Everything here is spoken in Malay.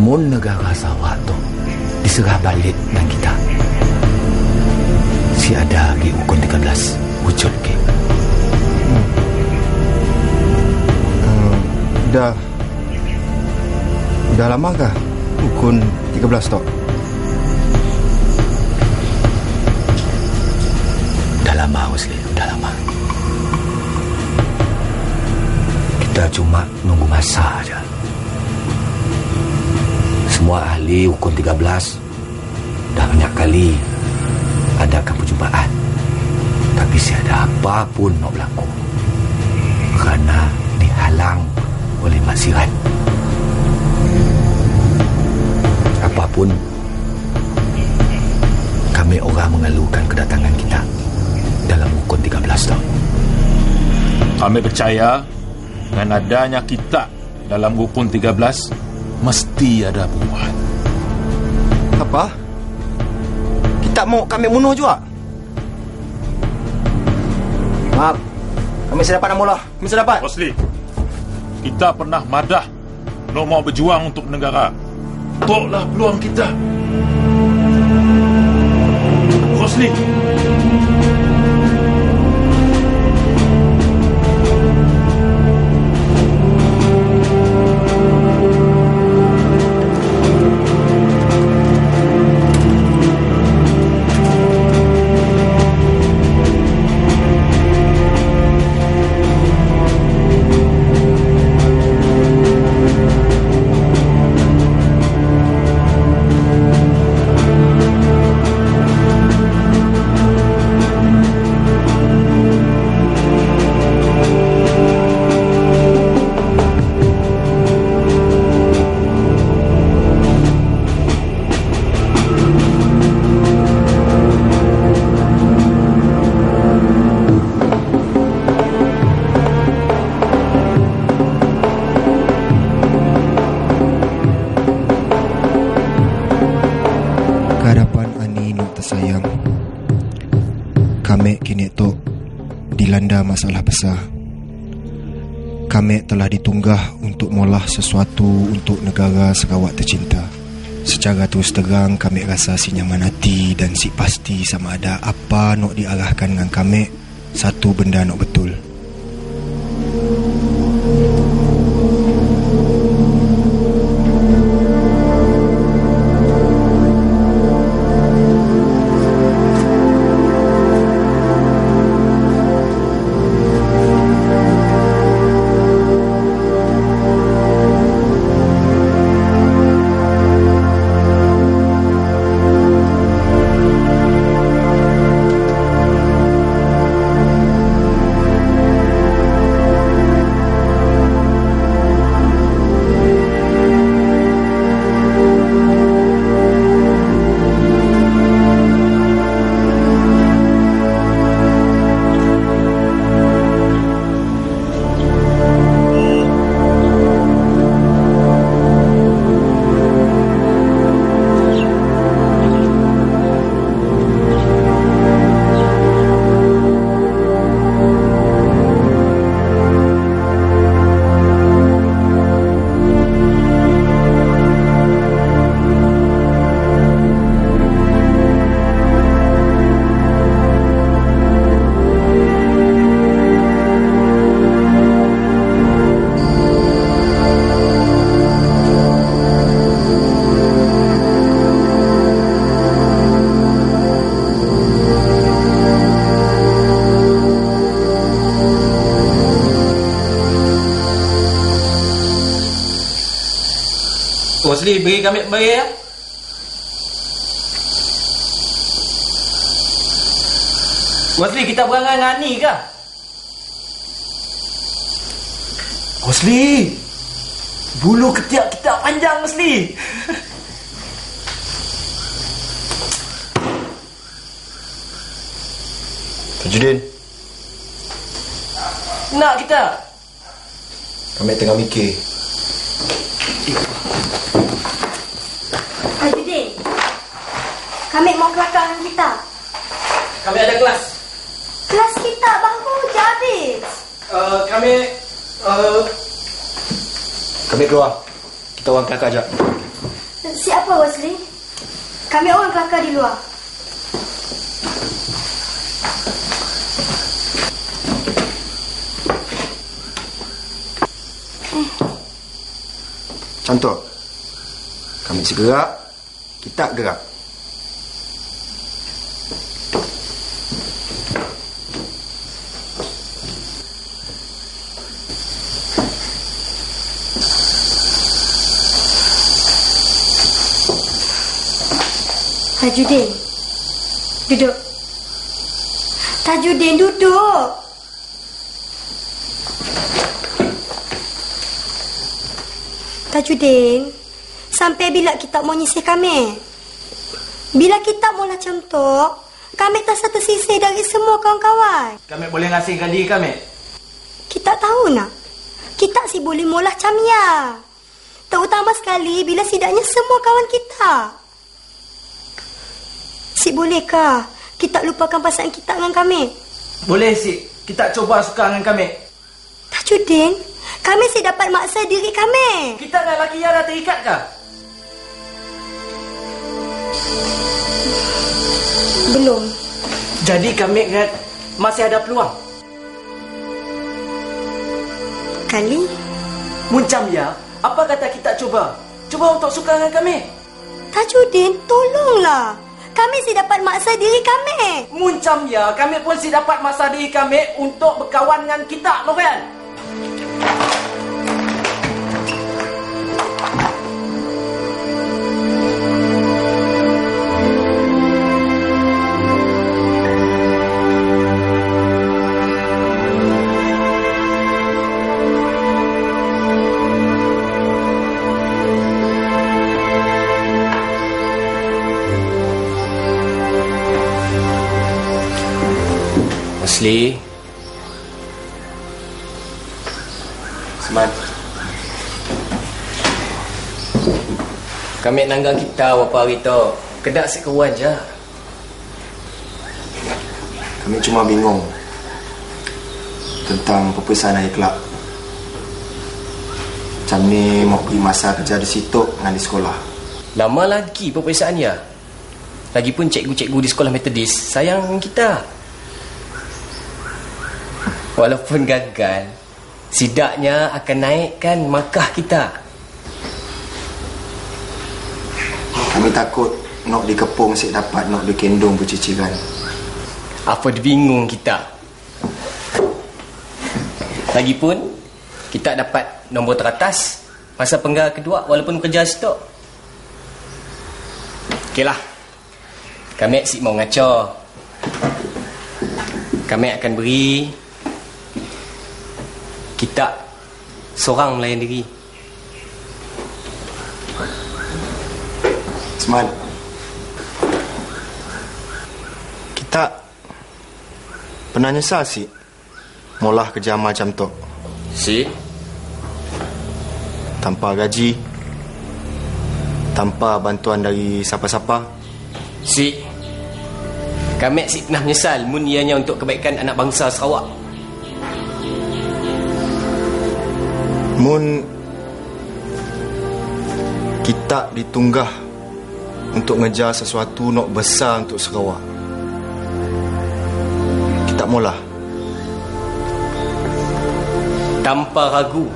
mun negara Sarawak tu diserah balik dengan kita, si ada lagi ukun 13 wujud ke. Dah lama kah ukun 13 tu? Dah lama, Wesley, dah lama. Kita cuma nunggu masa aja. Semua ahli ukun 13 dah banyak kali adakan perjumpaan, tapi tiada apa pun nak berlaku kerana dihalang oleh maksiat. Apapun, kami orang mengeluhkan kedatangan kita dalam ukun 13 tu. Kami percaya dengan adanya kita dalam ukun 13 mesti ada perubahan. Apa? Kita mau kami bunuh juga? Maaf, kami sedapat nak mula. Kami sedapat. Rosli, kita pernah madah nak mau berjuang untuk negara. Toklah peluang kita. Rosli. Kami kini tu dilanda masalah besar. Kami telah ditunggah untuk molah sesuatu untuk negara Sarawak tercinta. Secara terus terang kami rasa si nyaman hati dan si pasti sama ada apa nak diarahkan dengan kami, satu benda nak betul. Rosli, beri kami bayar ya. Rosli, kita berangan dengan Ani kah? Rosli, bulu ketiak kita panjang, Rosli. Tajudin, nak kita? kami tengah mikir. Tajudin, kami mau kelakar dengan kita. Kami ada kelas. Kelas kita baru je habis. Kami keluar. Kita orang kelakar je. Siapa Wesley? Kami orang kelakar di luar. Contoh, kami gerak, kita gerak. Tajudin, duduk. Tajudin, duduk. Tajudin, sampai bila kita mau nyisih kami? Bila kita mau macam tu, kami tak satu tersisih dari semua kawan-kawan. Kami boleh ngasihkan diri kami. Kita tahu nak? Kita si boleh mula camia. Terutama sekali bila sidaknya semua kawan kita. Si bolehkah kita lupakan perasaan kita dengan kami? Boleh si, kita cuba suka dengan kami. Tajudin, kami si dapat maksa diri kami. Kita dah lelaki yang dah terikat kah? Belum. Jadi kami masih ada peluang. Kali? Muncam ya, apa kata kita cuba? Cuba untuk suka dengan kami. Tajudin, tolonglah. Kami si dapat maksa diri kami. Muncam ya, kami pun si dapat maksa diri kami untuk berkawan dengan kita, Lorian. Wesley, Seman, kami nanggang kita berapa hari tu. Kedak sekawan je. Kami cuma bingung tentang perpisahan hari kelak. Macam ni mau pergi masa kerja di situ dengan di sekolah. Lama lagi peperiksaan ya. Lagipun cikgu-cikgu di sekolah Metodis sayang dengan kita. Walaupun gagal, sidaknya akan naikkan markah kita. Kami takut nak dikepung sik dapat nak dikendong berciciran. Apa bingung kita. Lagipun kita dapat nombor teratas masa penggal kedua walaupun kerja situ. Okeylah. Kami si mau ngaco. Kami akan beri kita seorang melayan diri. Seman, kita pernah nyesal sih mula kerja macam tu. Si Tanpa gaji, tanpa bantuan dari siapa-siapa. Si kami si pernah menyesal mun ianya untuk kebaikan anak bangsa Sarawak. Mun kita ditunggah untuk ngejar sesuatu nak besar untuk Sarawak, kita mula Tanpa ragu